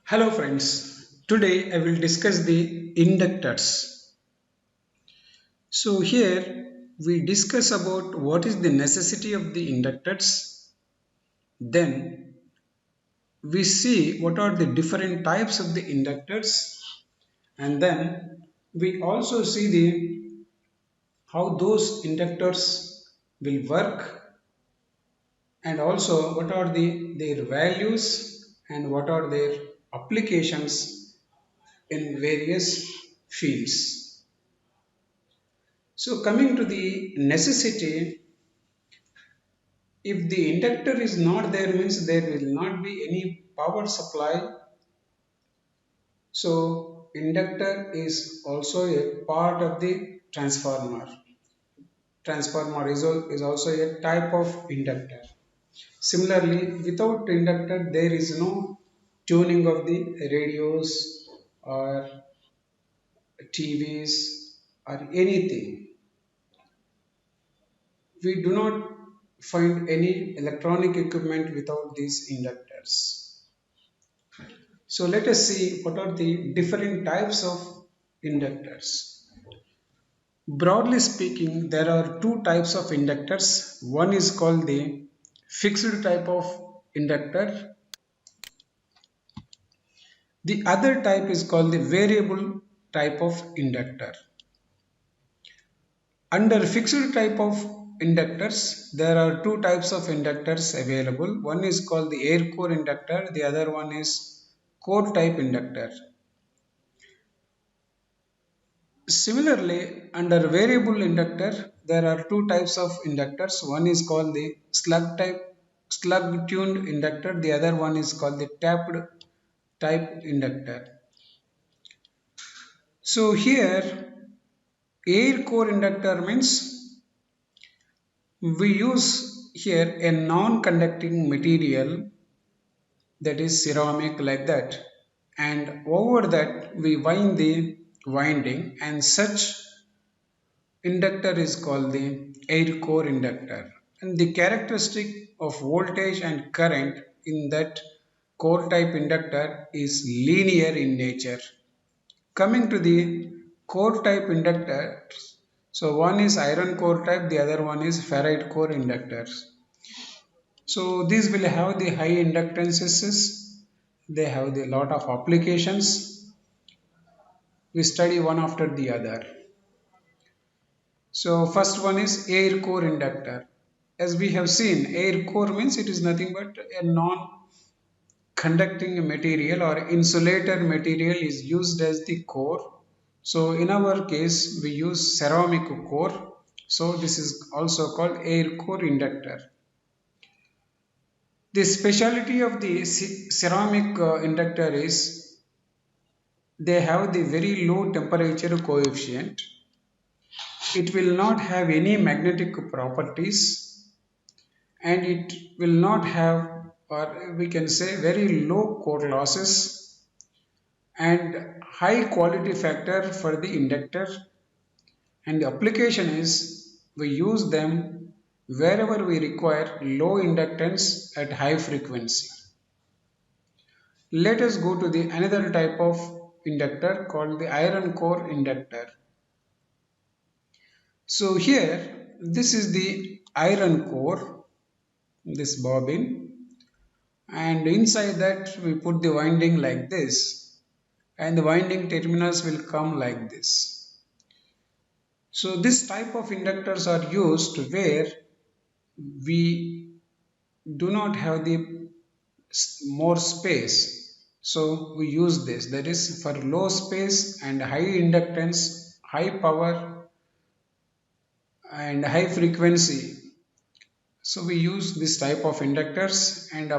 Hello friends, today I will discuss the inductors. So here we discuss about what is the necessity of the inductors, then we see what are the different types of the inductors, and then we also see the how those inductors will work, and also what are their values and what are their applications in various fields. So coming to the necessity, if the inductor is not there means there will not be any power supply. So inductor is also a part of the transformer. Transformer is also a type of inductor. Similarly, without inductor there is no tuning of the radios or TVs or anything. We do not find any electronic equipment without these inductors. So let us see what are the different types of inductors. Broadly speaking, there are two types of inductors. One is called the fixed type of inductor. The other type is called the variable type of inductor. Under fixed type of inductors, there are two types of inductors available. One is called the air core inductor, the other one is core type inductor. Similarly, under variable inductor, there are two types of inductors. One is called the slug tuned inductor, the other one is called the tapped type inductor. So here, air core inductor means we use here a non-conducting material, that is ceramic, like that, and over that we wind the winding, and such inductor is called the air core inductor, and the characteristic of voltage and current in that core type inductor is linear in nature. Coming to the core type inductors, so one is iron core type, the other one is ferrite core inductors. So these will have the high inductances, they have the lot of applications. We study one after the other. So first one is air core inductor. As we have seen, air core means it is nothing but a non-conducting material or insulator material is used as the core. So in our case, we use ceramic core. So this is also called air core inductor. The speciality of the ceramic inductor is they have the very low temperature coefficient. It will not have any magnetic properties, and it will not have, or we can say, very low core losses and high quality factor for the inductor. And the application is we use them wherever we require low inductance at high frequency. Let us go to the another type of inductor called the iron core inductor. So here this is the iron core, this bobbin, and inside that we put the winding like this, and the winding terminals will come like this. So this type of inductors are used where we do not have the more space, so we use this, that is for low space and high inductance, high power and high frequency. So we use this type of inductors, and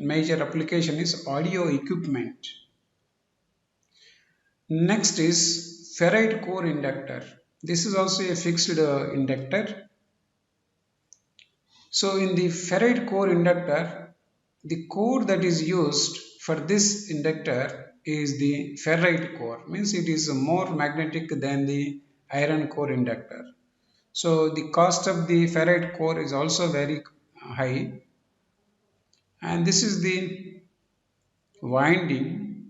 major application is audio equipment. Next is ferrite core inductor. This is also a fixed inductor. So in the ferrite core inductor, the core that is used for this inductor is the ferrite core, means it is more magnetic than the iron core inductor. So the cost of the ferrite core is also very high, and this is the winding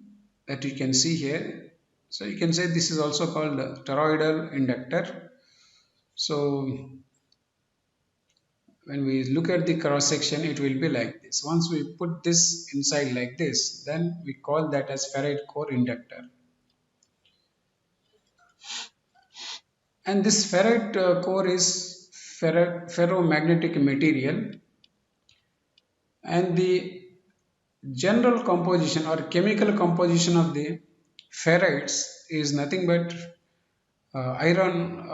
that you can see here. So you can say this is also called a toroidal inductor. So when we look at the cross section, it will be like this. Once we put this inside like this, then we call that as ferrite core inductor. And this ferrite core is ferromagnetic material, and the general composition or chemical composition of the ferrites is nothing but iron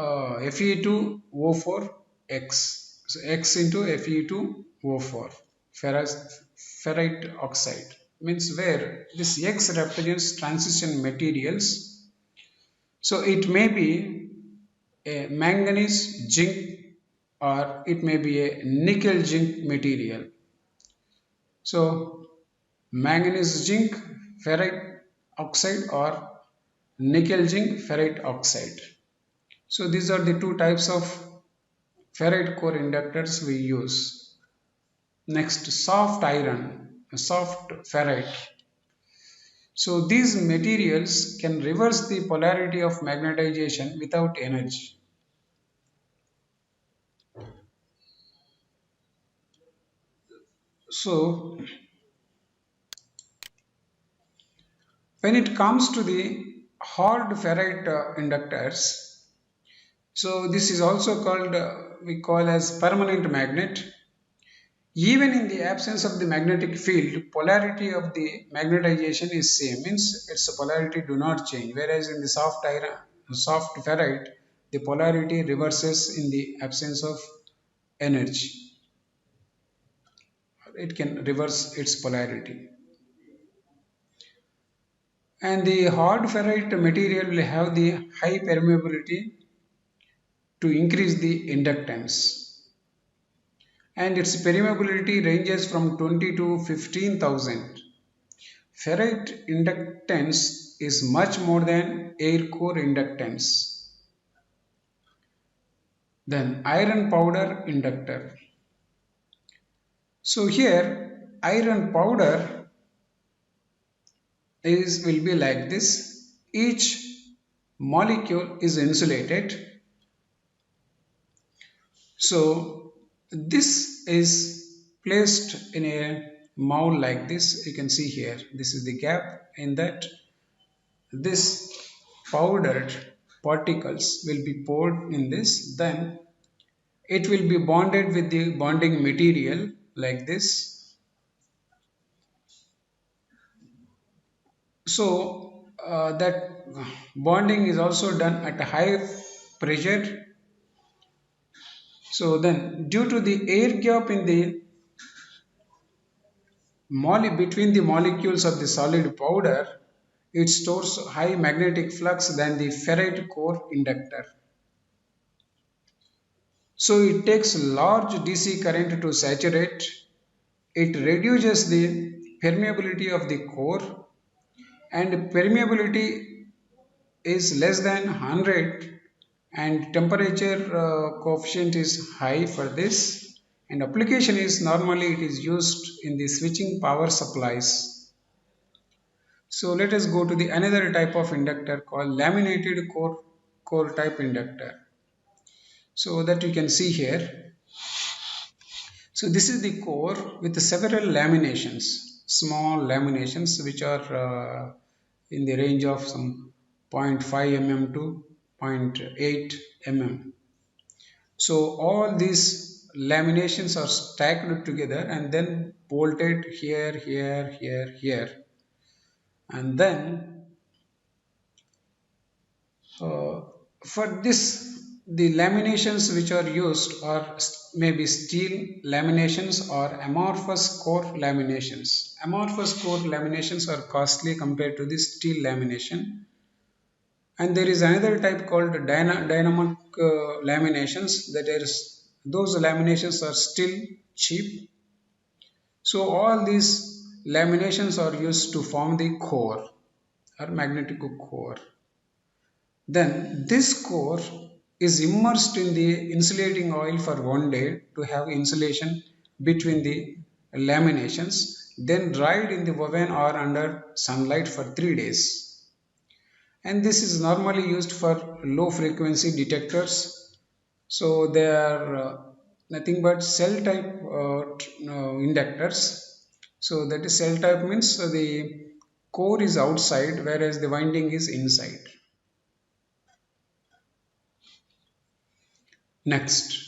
Fe2O4X. So X into Fe2O4, ferrite oxide, means where this X represents transition materials. So it may be a manganese zinc, or it may be a nickel zinc material. So manganese zinc ferrite oxide or nickel zinc ferrite oxide. So these are the two types of ferrite core inductors we use. Next, soft iron, soft ferrite. So these materials can reverse the polarity of magnetization without energy. So when it comes to the hard ferrite inductors, so this is also called, we call as permanent magnet. Even in the absence of the magnetic field, polarity of the magnetization is same, means its polarity do not change. Whereas in the soft iron, soft ferrite, the polarity reverses in the absence of energy. It can reverse its polarity. And the hard ferrite material will have the high permeability to increase the inductance. And its permeability ranges from 20 to 15,000. Ferrite inductance is much more than air core inductance. Then iron powder inductor. So here iron powder will be like this. Each molecule is insulated. So this is placed in a mold like this. You can see here, this is the gap in that. This powdered particles will be poured in this, then it will be bonded with the bonding material like this. So that bonding is also done at a high pressure. So then due to the air gap in the between the molecules of the solid powder, it stores high magnetic flux than the ferrite core inductor. So it takes large DC current to saturate. It reduces the permeability of the core, and permeability is less than 100, and temperature coefficient is high for this, and application is normally it is used in the switching power supplies. So let us go to the another type of inductor called laminated core type inductor. So that you can see here. So this is the core with several laminations, small laminations which are in the range of some 0.5 mm to 0.8 mm. So all these laminations are stacked together and then bolted here, here, here, here. And then for this, the laminations which are used are maybe steel laminations or amorphous core laminations. Amorphous core laminations are costly compared to the steel lamination. And there is another type called dynamic laminations. That is, those laminations are still cheap. So all these laminations are used to form the core or magnetic core. Then this core is immersed in the insulating oil for one day to have insulation between the laminations. then dried in the oven or under sunlight for 3 days. And this is normally used for low frequency detectors. So they are nothing but cell type inductors. So that is cell type means the core is outside whereas the winding is inside. Next,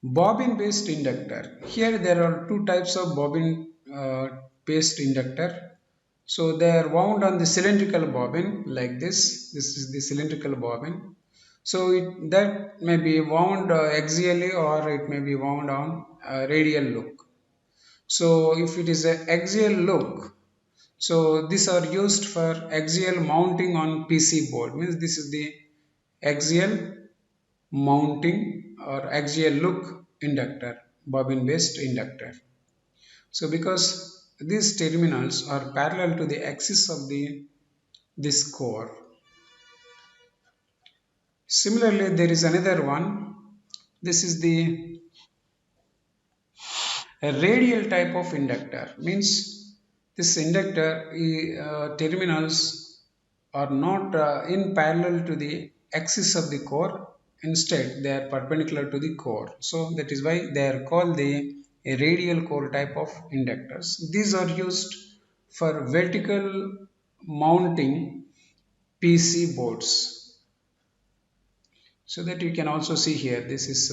bobbin based inductor. Here there are two types of bobbin based inductor. So they are wound on the cylindrical bobbin like this. This is the cylindrical bobbin. So that may be wound axially or it may be wound on radial look. So if it is an axial look, so these are used for axial mounting on PC board. Means this is the axial mounting or axial look inductor, bobbin based inductor. So because these terminals are parallel to the axis of this core. Similarly, there is another one. This is the a radial type of inductor. Means this inductor terminals are not in parallel to the axis of the core. Instead, they are perpendicular to the core. So that is why they are called the a radial core type of inductors. These are used for vertical mounting PC boards. So that you can also see here. This is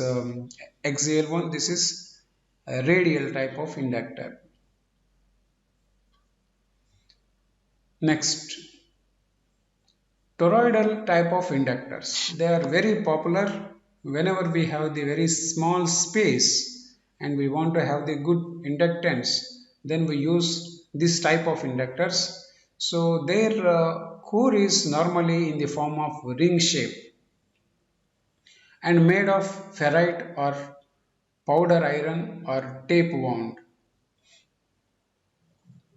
axial one. This is a radial type of inductor. Next, toroidal type of inductors. They are very popular whenever we have the very small space and we want to have the good inductance, then we use this type of inductors. So their core is normally in the form of ring shape and made of ferrite or powder iron or tape wound.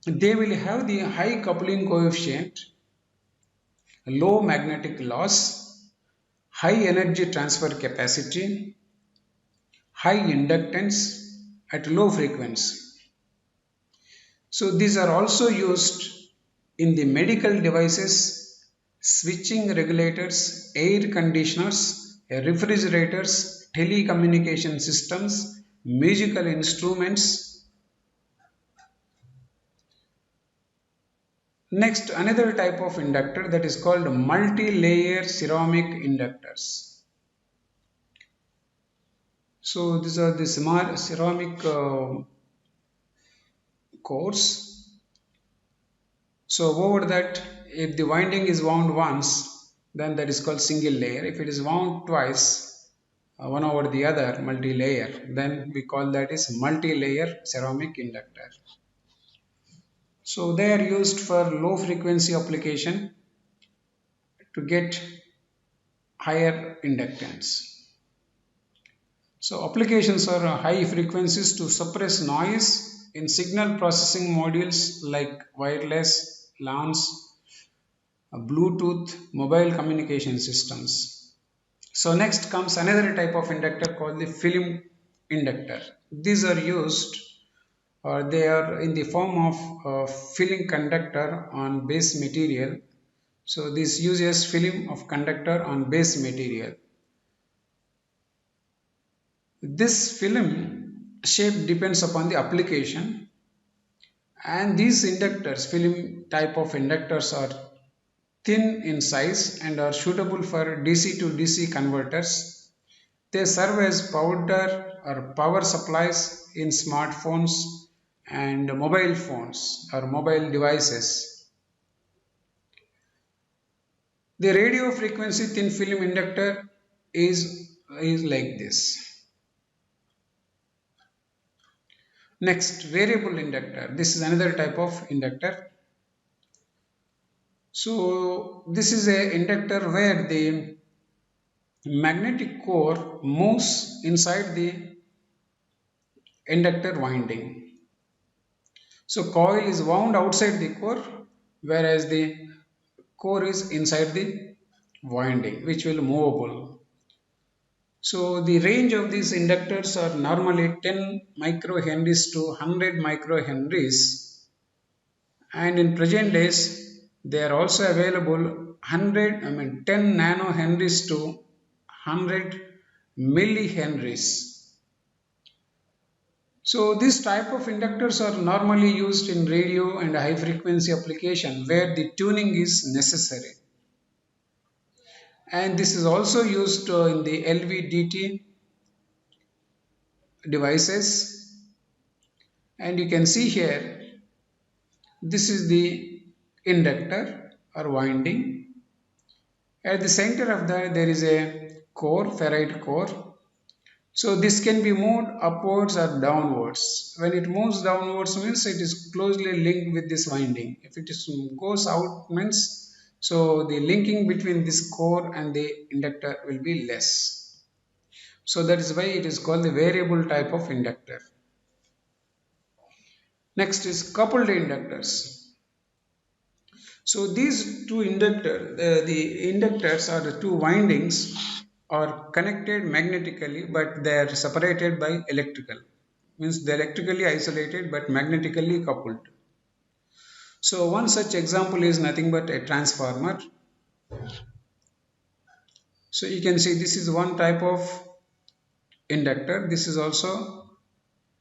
They will have the high coupling coefficient, low magnetic loss, high energy transfer capacity, high inductance at low frequency. So these are also used in the medical devices, switching regulators, air conditioners, refrigerators, telecommunication systems, musical instruments. Next, another type of inductor that is called multi-layer ceramic inductors. So these are the ceramic cores. So over that, if the winding is wound once, then that is called single layer. If it is wound twice, one over the other, multi-layer, then we call that is multi-layer ceramic inductor. So they are used for low frequency application to get higher inductance. So applications are high frequencies to suppress noise in signal processing modules like wireless, LANs, Bluetooth, mobile communication systems. So next comes another type of inductor called the film inductor. These are used or they are in the form of a film conductor on base material. So this uses film of conductor on base material. This film shape depends upon the application, and these inductors, film type of inductors, are thin in size and are suitable for DC to DC converters. They serve as powder or power supplies in smartphones and mobile phones or mobile devices. The radio frequency thin film inductor is like this. Next, variable inductor. This is another type of inductor. So this is a inductor where the magnetic core moves inside the inductor winding. So coil is wound outside the core, whereas the core is inside the winding, which will movable. So the range of these inductors are normally 10 microhenries to 100 microhenries, and in present days they are also available 10 nanohenries to 100 millihenries. So this type of inductors are normally used in radio and high frequency application where the tuning is necessary. And this is also used in the LVDT devices. And you can see here, this is the inductor or winding. At the center of that there is a core, ferrite core. So this can be moved upwards or downwards. When it moves downwards means it is closely linked with this winding. If it is goes out means, so the linking between this core and the inductor will be less. So that is why it is called the variable type of inductor. Next is coupled inductors. So these two the inductors are the two windings are connected magnetically, but they are separated by electrical. Means they are electrically isolated but magnetically coupled. So one such example is nothing but a transformer. So you can see this is one type of inductor. This is also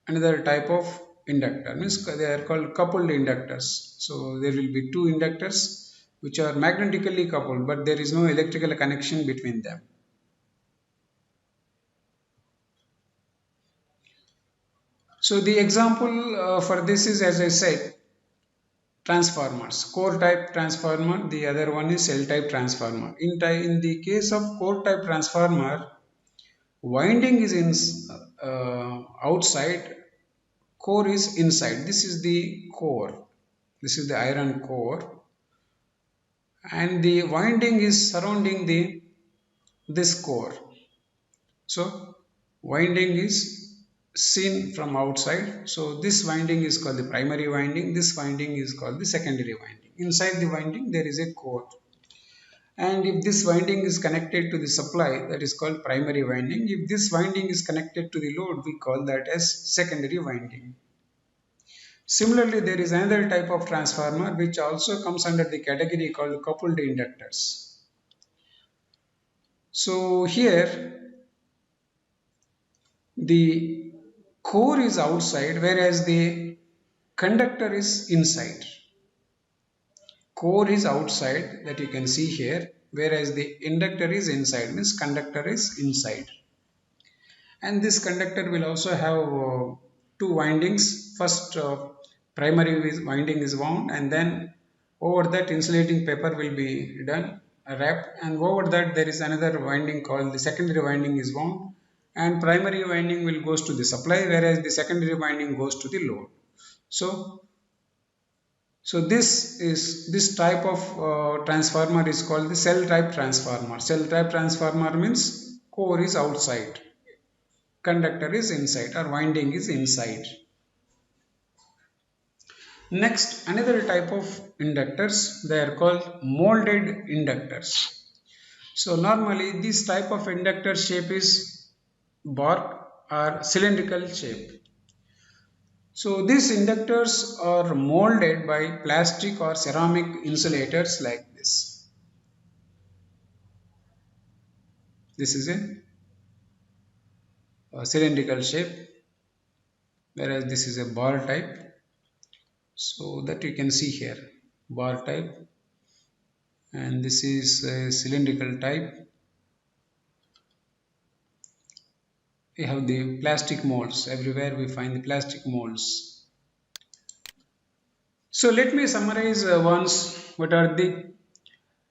another type of inductor. Means they are called coupled inductors. So there will be two inductors which are magnetically coupled, but there is no electrical connection between them. So the example for this is, as I said, transformers, core type transformer, the other one is cell type transformer. In the case of core type transformer, winding is outside, core is inside. This is the core, this is the iron core, and the winding is surrounding this core. So winding is seen from outside. So this winding is called the primary winding, this winding is called the secondary winding. Inside the winding there is a core, and if this winding is connected to the supply, that is called primary winding. If this winding is connected to the load, we call that as secondary winding. Similarly, there is another type of transformer which also comes under the category called coupled inductors. So here the core is outside whereas the conductor is inside. Core is outside, that you can see here, whereas the inductor is inside, means conductor is inside. And this conductor will also have two windings. First primary winding is wound, and then over that insulating paper will be done, wrapped, and over that there is another winding called the secondary winding is wound, and primary winding will goes to the supply whereas the secondary winding goes to the load. So this type of transformer is called the cell type transformer. Cell type transformer means core is outside, conductor is inside, or winding is inside. Next, another type of inductors, they are called molded inductors. So normally this type of inductor shape is bar or cylindrical shape. So these inductors are molded by plastic or ceramic insulators like this. This is a cylindrical shape, whereas this is a bar type. So that you can see here, bar type, and this is a cylindrical type. We have the plastic molds. Everywhere we find the plastic molds. So let me summarize once what are the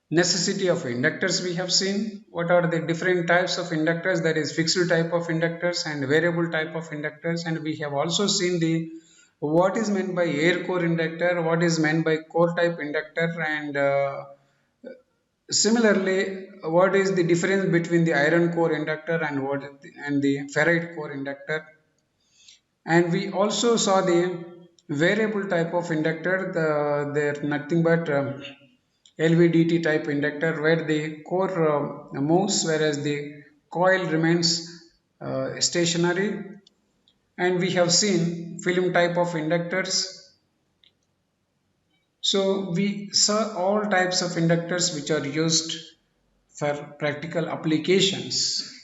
necessity of inductors we have seen, what are the different types of inductors, that is fixed type of inductors and variable type of inductors, and we have also seen the what is meant by air core inductor, what is meant by core type inductor, and similarly what is the difference between the iron core inductor and the ferrite core inductor. And we also saw the variable type of inductor, they're nothing but LVDT type inductor where the core moves whereas the coil remains stationary, and we have seen film type of inductors. So we saw all types of inductors which are used for practical applications.